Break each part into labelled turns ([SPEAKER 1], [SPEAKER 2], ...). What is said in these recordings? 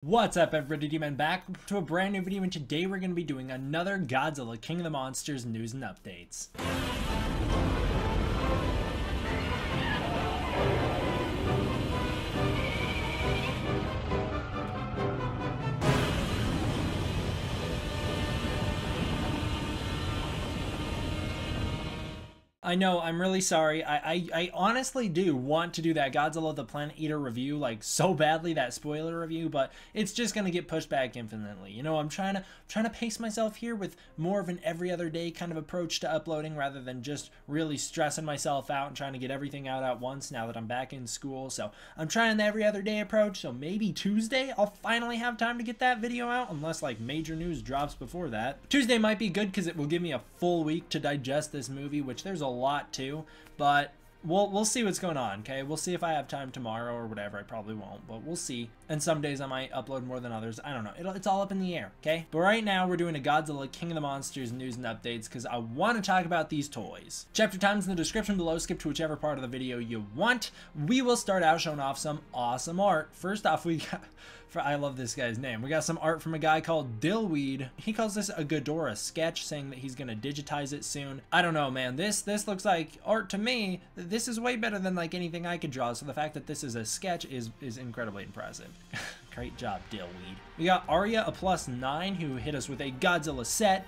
[SPEAKER 1] What's up everybody, D-Man back to a brand new video, and today we're going to be doing another Godzilla King of the Monsters news and updates. I know, I'm really sorry. I honestly do want to do that Godzilla the Planet Eater review, like, so badly, that spoiler review, but it's just gonna get pushed back infinitely. You know, I'm trying to pace myself here with more of an every other day kind of approach to uploading rather than just really stressing myself out and trying to get everything out at once now that I'm back in school. So I'm trying the every other day approach, so maybe Tuesday I'll finally have time to get that video out, unless like major news drops before that. Tuesday might be good because it will give me a full week to digest this movie, which there's a lot too, but we'll see what's going on. Okay, we'll see if I have time tomorrow or whatever. I probably won't, but we'll see. And some days I might upload more than others. I don't know. It's all up in the air. Okay, but right now we're doing a Godzilla King of the Monsters news and updates because I want to talk about these toys. Chapter time's in the description below. Skip to whichever part of the video you want. We will start out showing off some awesome art. First off, we got, I love this guy's name. We got some art from a guy called Dillweed. He calls this a Ghidorah sketch, saying that he's gonna digitize it soon. I don't know, man. This looks like art to me. This is way better than like anything I could draw. So the fact that this is a sketch is incredibly impressive. Great job, Dillweed. We got Arya, a +9, who hit us with a Godzilla set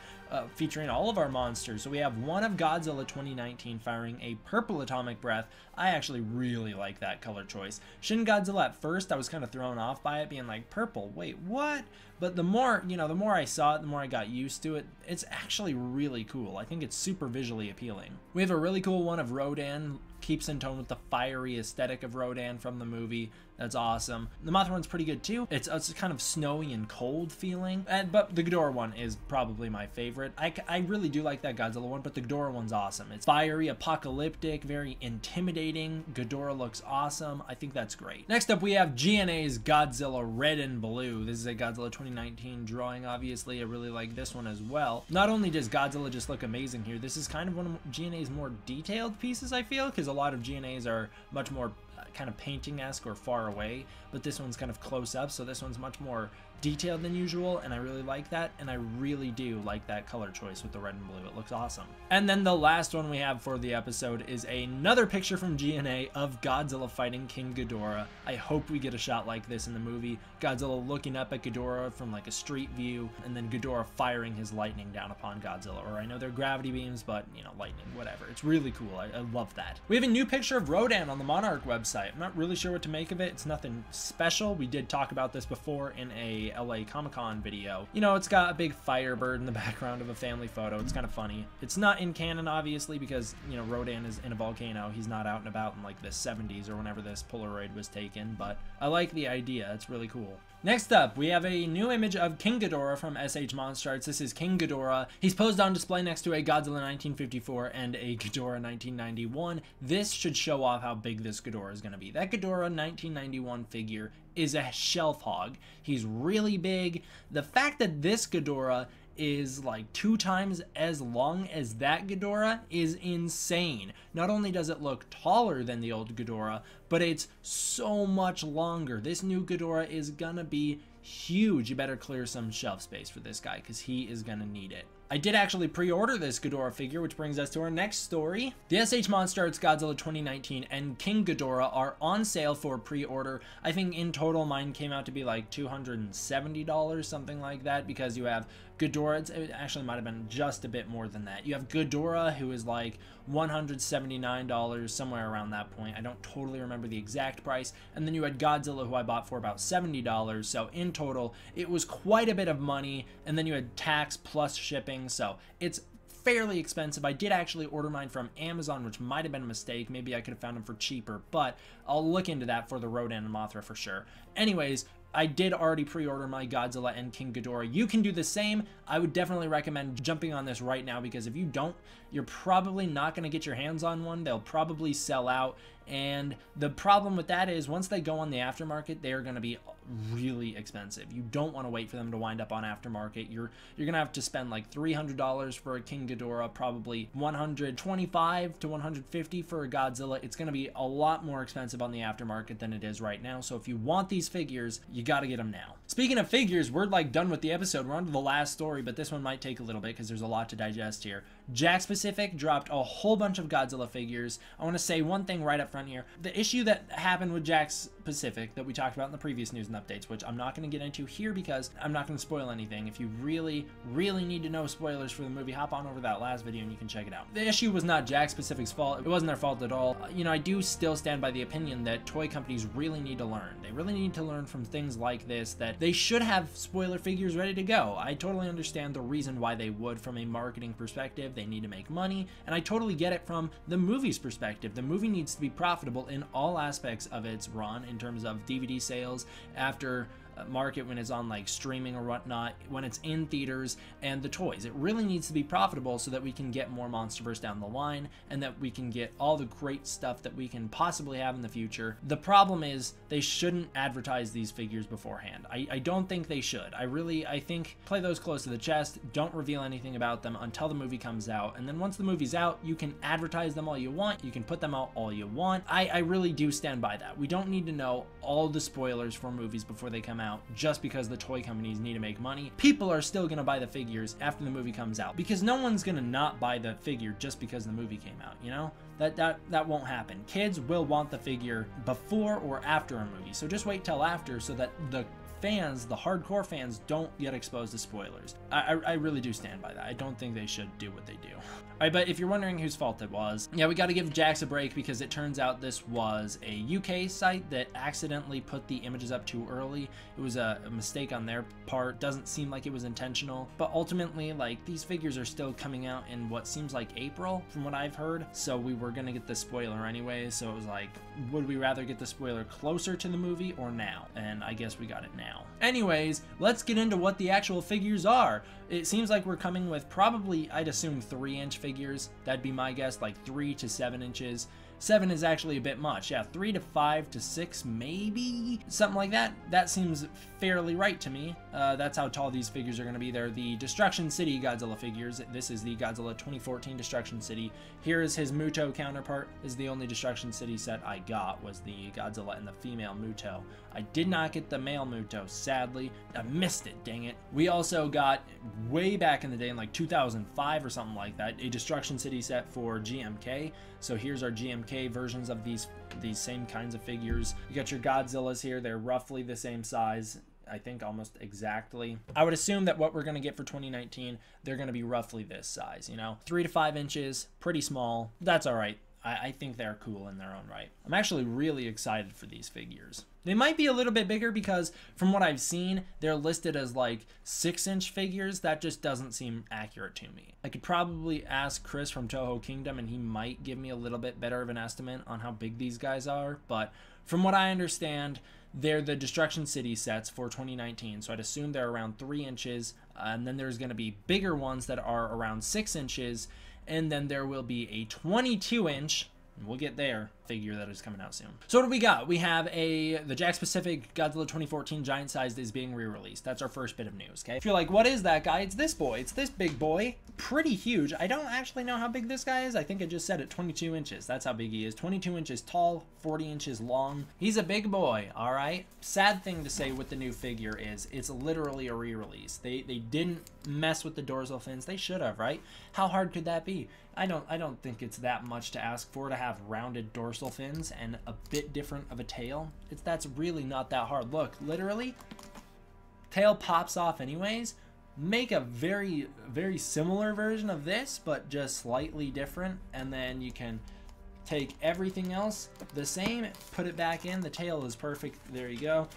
[SPEAKER 1] featuring all of our monsters. So we have one of Godzilla 2019 firing a purple atomic breath. I actually really like that color choice. Shin Godzilla at first, I was kind of thrown off by it being like purple. Wait, what? But the more, you know, the more I saw it, the more I got used to it. It's actually really cool. I think it's super visually appealing. We have a really cool one of Rodan. Keeps in tone with the fiery aesthetic of Rodan from the movie. That's awesome. The Mothra one's pretty good too. It's kind of snowy and cold feeling. But the Ghidorah one is probably my favorite. I really do like that Godzilla one, but the Ghidorah one's awesome. It's fiery, apocalyptic, very intimidating. Ghidorah looks awesome. I think that's great. Next up, we have GNA's Godzilla Red and Blue. This is a Godzilla 2019 drawing, obviously. I really like this one as well. Not only does Godzilla just look amazing here, this is kind of one of GNA's more detailed pieces, I feel, because a lot of GNA's are much more kind of painting-esque or far away, but this one's kind of close up, so this one's much more detailed than usual, and I really like that, and I really do like that color choice with the red and blue. It looks awesome. And then the last one we have for the episode is another picture from GNA of Godzilla fighting King Ghidorah. I hope we get a shot like this in the movie. Godzilla looking up at Ghidorah from like a street view, and then Ghidorah firing his lightning down upon Godzilla. Or I know they're gravity beams, but you know, lightning, whatever. It's really cool. I love that. We have a new picture of Rodan on the Monarch website. I'm not really sure what to make of it. It's nothing special. We did talk about this before in a LA Comic-Con video. You know, it's got a big firebird in the background of a family photo. It's kind of funny. It's not in canon, obviously, because, you know, Rodan is in a volcano. He's not out and about in like the 70s or whenever this Polaroid was taken, but I like the idea. It's really cool. Next up, we have a new image of King Ghidorah from SH MonsterArts. This is King Ghidorah. He's posed on display next to a Godzilla 1954 and a Ghidorah 1991. This should show off how big this Ghidorah is going to be. That Ghidorah 1991 figure is a shelf hog. He's really big. The fact that this Ghidorah is like 2 times as long as that Ghidorah is insane. Not only does it look taller than the old Ghidorah, but it's so much longer. This new Ghidorah is gonna be huge. You better clear some shelf space for this guy because he is gonna need it. I did actually pre-order this Ghidorah figure, which brings us to our next story. The SH MonsterArts Godzilla 2019 and King Ghidorah are on sale for pre-order. I think in total mine came out to be like $270, something like that, because you have Ghidorah, it actually might have been just a bit more than that. You have Ghidorah, who is like $179, somewhere around that point. I don't totally remember the exact price. And then you had Godzilla, who I bought for about $70. So in total, it was quite a bit of money. And then you had tax plus shipping. So it's fairly expensive. I did actually order mine from Amazon, which might have been a mistake. Maybe I could have found them for cheaper, but I'll look into that for the Rodan and Mothra for sure. Anyways, I did already pre-order my Godzilla and King Ghidorah. You can do the same. I would definitely recommend jumping on this right now, because if you don't, you're probably not going to get your hands on one. They'll probably sell out, and the problem with that is once they go on the aftermarket, they are going to be really expensive. You don't want to wait for them to wind up on aftermarket. You're going to have to spend like $300 for a King Ghidorah, probably $125 to $150 for a Godzilla. It's going to be a lot more expensive on the aftermarket than it is right now. So if you want these figures, you got to get them now. Speaking of figures, we're like done with the episode. We're on to the last story, but this one might take a little bit because there's a lot to digest here. Jakks Pacific dropped a whole bunch of Godzilla figures. I want to say one thing right up front here. The issue that happened with Jakks Pacific that we talked about in the previous news and updates, which I'm not going to get into here because I'm not going to spoil anything. If you really need to know spoilers for the movie, hop on over to that last video and you can check it out. The issue was not Jakks Pacific's fault. It wasn't their fault at all. You know, I do still stand by the opinion that toy companies really need to learn. They really need to learn from things like this, that they should have spoiler figures ready to go. I totally understand the reason why they would from a marketing perspective. They need to make money, and I totally get it from the movie's perspective. The movie needs to be profitable in all aspects of its run, in terms of DVD sales, after market when it's on like streaming or whatnot, when it's in theaters, and the toys. It really needs to be profitable so that we can get more Monsterverse down the line and that we can get all the great stuff that we can possibly have in the future. The problem is they shouldn't advertise these figures beforehand. I don't think they should. I think play those close to the chest. Don't reveal anything about them until the movie comes out, and then once the movie's out, you can advertise them all you want. You can put them out all you want. I really do stand by that. We don't need to know all the spoilers for movies before they come out just because the toy companies need to make money. People are still gonna buy the figures after the movie comes out, because no one's gonna not buy the figure just because the movie came out, you know? That won't happen. Kids will want the figure before or after a movie, so just wait till after so that the fans, the hardcore fans, don't get exposed to spoilers. I really do stand by that. I don't think they should do what they do. Alright, but if you're wondering whose fault it was, yeah, we got to give Jakks a break, because it turns out this was a UK site that accidentally put the images up too early. It was a mistake on their part. Doesn't seem like it was intentional, but ultimately, like, these figures are still coming out in what seems like April, from what I've heard, so we were gonna get the spoiler anyway, so it was like, would we rather get the spoiler closer to the movie or now? And I guess we got it now. Anyways, let's get into what the actual figures are. It seems like we're coming with probably, I'd assume, 3-inch figures. That'd be my guess, like 3 to 7 inches. 7 is actually a bit much. Yeah, 3 to 5 to 6, maybe? Something like that. That seems fairly right to me. That's how tall these figures are going to be. They're the Destruction City Godzilla figures. This is the Godzilla 2014 Destruction City. Here is his Muto counterpart. This is the only Destruction City set I got, was the Godzilla and the female Muto. I did not get the male Muto, sadly. I missed it, dang it. We also got, way back in the day, in like 2005 or something like that, a Destruction City set for GMK. So here's our GMK versions of these same kinds of figures. You got your Godzillas here. They're roughly the same size, I think almost exactly. I would assume that what we're going to get for 2019, they're going to be roughly this size, you know? 3 to 5 inches, pretty small. That's all right. I think they're cool in their own right. I'm actually really excited for these figures. They might be a little bit bigger because from what I've seen, they're listed as like 6-inch figures. That just doesn't seem accurate to me. I could probably ask Chris from Toho Kingdom and he might give me a little bit better of an estimate on how big these guys are. But from what I understand, they're the Destruction City sets for 2019. So I'd assume they're around 3 inches. And then there's going to be bigger ones that are around 6 inches. And then there will be a 22-inch, we'll get there, figure that is coming out soon. So what do we got? We have the Jakks Pacific Godzilla 2014 giant sized is being re-released. That's our first bit of news, okay? If you're like, what is that guy? It's this boy. It's this big boy. Pretty huge. I don't actually know how big this guy is. I think I just said it, 22 inches. That's how big he is. 22 inches tall, 40 inches long. He's a big boy, all right? Sad thing to say with the new figure is it's literally a re-release. They didn't mess with the dorsal fins. They should have, right? How hard could that be? I don't think it's that much to ask for, to have rounded dorsal fins and a bit different of a tail. That's really not that hard. Look, literally, tail pops off anyways. Make a very, very similar version of this, but just slightly different, and then you can take everything else the same, put it back in. The tail is perfect. There you go.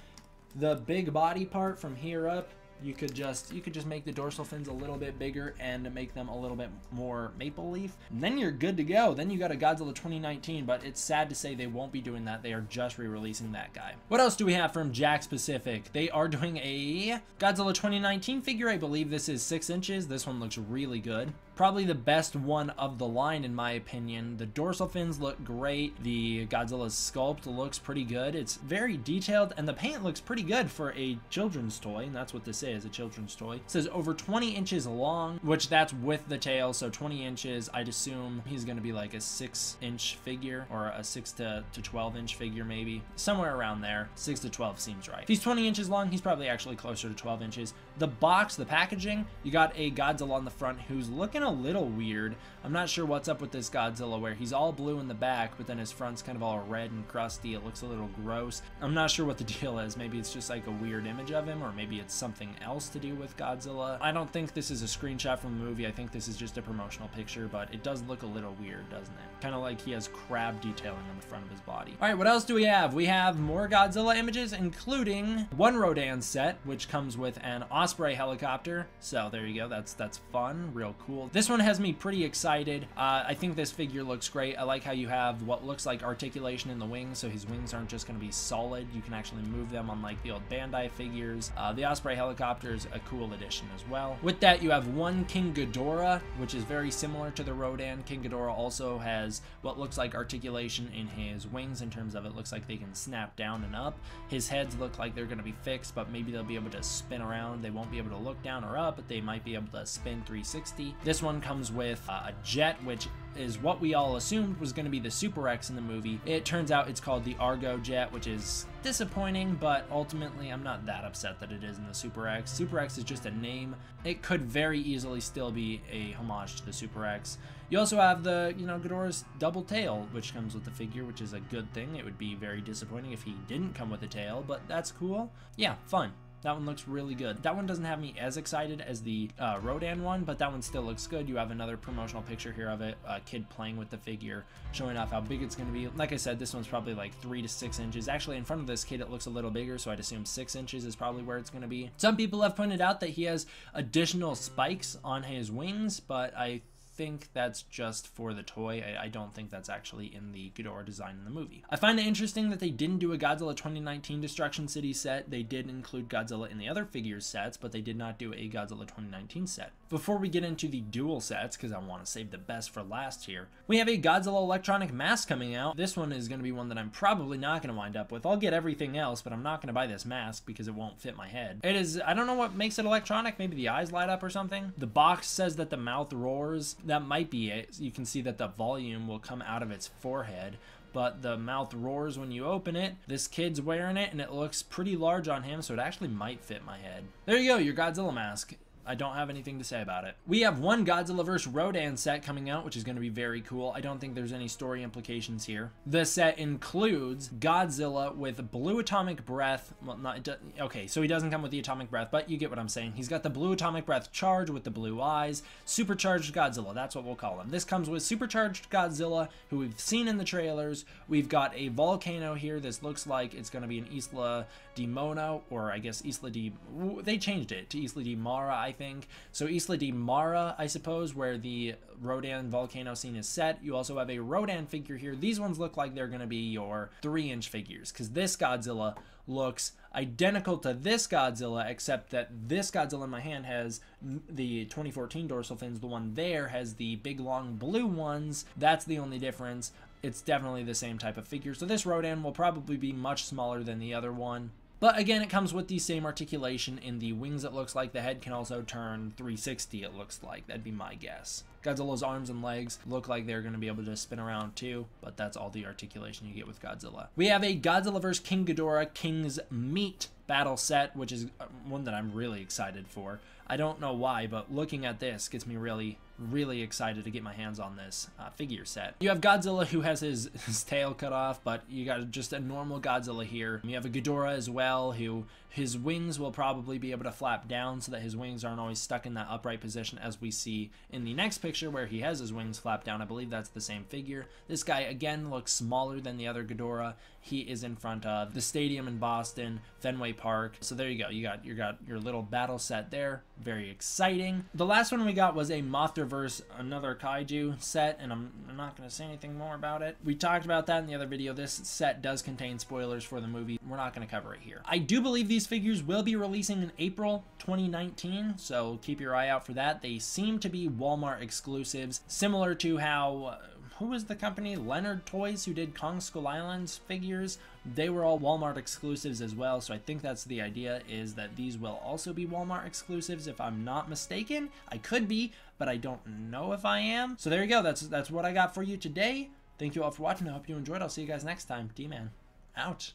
[SPEAKER 1] The big body part from here up, you could just make the dorsal fins a little bit bigger and make them a little bit more maple leaf. And then you're good to go. Then you got a Godzilla 2019, but it's sad to say they won't be doing that. They are just re-releasing that guy. What else do we have from Jakks Pacific? They are doing a Godzilla 2019 figure. I believe this is 6 inches. This one looks really good. Probably the best one of the line in my opinion. The dorsal fins look great. The Godzilla's sculpt looks pretty good. It's very detailed and the paint looks pretty good for a children's toy, and that's what this is, a children's toy. It says over 20 inches long, which that's with the tail, so 20 inches. I'd assume he's going to be like a 6-inch figure or a 6 to 12-inch figure maybe. Somewhere around there. 6 to 12 seems right. If he's 20 inches long, he's probably actually closer to 12 inches. The box, the packaging, you got a Godzilla on the front who's looking a little weird. I'm not sure what's up with this Godzilla where he's all blue in the back, but then his front's kind of all red and crusty. It looks a little gross. I'm not sure what the deal is. Maybe it's just like a weird image of him, or maybe it's something else to do with Godzilla. I don't think this is a screenshot from the movie. I think this is just a promotional picture, but it does look a little weird, doesn't it? Kind of like he has crab detailing on the front of his body. All right, what else do we have? We have more Godzilla images, including one Rodan set, which comes with an Osprey helicopter. So there you go. That's fun, real cool. This one has me pretty excited. I think this figure looks great. I like how you have what looks like articulation in the wings, so his wings aren't just going to be solid. You can actually move them unlike the old Bandai figures. The Osprey helicopter is a cool addition as well. With that, you have one King Ghidorah, which is very similar to the Rodan. King Ghidorah also has what looks like articulation in his wings in terms of it looks like they can snap down and up. His heads look like they're going to be fixed, but maybe they'll be able to spin around. They won't be able to look down or up, but they might be able to spin 360. This one comes with a jet, which is what we all assumed was going to be the Super X in the movie. It turns out it's called the Argo jet, which is disappointing, but ultimately I'm not that upset that it is in the Super X. Super X is just a name. It could very easily still be a homage to the Super X. You also have the, Ghidorah's double tail, which comes with the figure, which is a good thing. It would be very disappointing if he didn't come with a tail, but that's cool. Yeah, fun. That one looks really good. That one doesn't have me as excited as the Rodan one, but that one still looks good. You have another promotional picture here of it, a kid playing with the figure, showing off how big it's going to be. Like I said, this one's probably like 3 to 6 inches. Actually, in front of this kid, it looks a little bigger, so I'd assume 6 inches is probably where it's going to be. Some people have pointed out that he has additional spikes on his wings, but I think that's just for the toy. I don't think that's actually in the Ghidorah design in the movie. I find it interesting that they didn't do a Godzilla 2019 Destruction City set. They did include Godzilla in the other figures sets, but they did not do a Godzilla 2019 set. Before we get into the dual sets, because I want to save the best for last here, we have a Godzilla electronic mask coming out. This one is going to be one that I'm probably not going to wind up with. I'll get everything else, but I'm not going to buy this mask because it won't fit my head. It is, I don't know what makes it electronic. Maybe the eyes light up or something. The box says that the mouth roars. That might be it. You can see that the volume will come out of its forehead, but the mouth roars when you open it. This kid's wearing it and it looks pretty large on him, so it actually might fit my head. There you go, your Godzilla mask. I don't have anything to say about it. We have one Godzilla vs Rodan set coming out, which is going to be very cool. I don't think there's any story implications here. The set includes Godzilla with blue atomic breath. Well, okay, so he doesn't come with the atomic breath, but you get what I'm saying. He's got the blue atomic breath charge with the blue eyes. Supercharged Godzilla, that's what we'll call him. This comes with supercharged Godzilla, who we've seen in the trailers. We've got a volcano here. This looks like it's going to be an Isla di Mono, or I guess Isla di... They changed it to Isla di Mara, I think. So Isla di Mara, I suppose, where the Rodan volcano scene is set. You also have a Rodan figure here. These ones look like they're going to be your 3-inch figures, because this Godzilla looks identical to this Godzilla, except that this Godzilla in my hand has the 2014 dorsal fins. The one there has the big long blue ones. That's the only difference. It's definitely the same type of figure. So this Rodan will probably be much smaller than the other one. But again, it comes with the same articulation in the wings, it looks like. The head can also turn 360, it looks like. That'd be my guess. Godzilla's arms and legs look like they're going to be able to spin around too, but that's all the articulation you get with Godzilla. We have a Godzilla vs King Ghidorah King's Meat battle set, which is one that I'm really excited for. I don't know why, but looking at this gets me really excited to get my hands on this figure set. You have Godzilla who has his tail cut off, but you got just a normal Godzilla here. You have a Ghidorah as well, who his wings will probably be able to flap down so that his wings aren't always stuck in that upright position, as we see in the next picture where he has his wings flapped down. I believe that's the same figure. This guy again looks smaller than the other Ghidorah. He is in front of the stadium in Boston, Fenway Park. So there you go. You got your little battle set there. Very exciting. The last one we got was a Mothra Monster versus another kaiju set, and I'm not going to say anything more about it. We talked about that in the other video. This set does contain spoilers for the movie. We're not going to cover it here. I do believe these figures will be releasing in April 2019, so keep your eye out for that. They seem to be Walmart exclusives, similar to how who was the company? Leonard Toys, who did Kong Skull Island's figures. They were all Walmart exclusives as well, so I think that's the idea, is that these will also be Walmart exclusives, if I'm not mistaken. I could be, but I don't know if I am. So there you go. That's what I got for you today. Thank you all for watching. I hope you enjoyed. I'll see you guys next time. D-Man, out.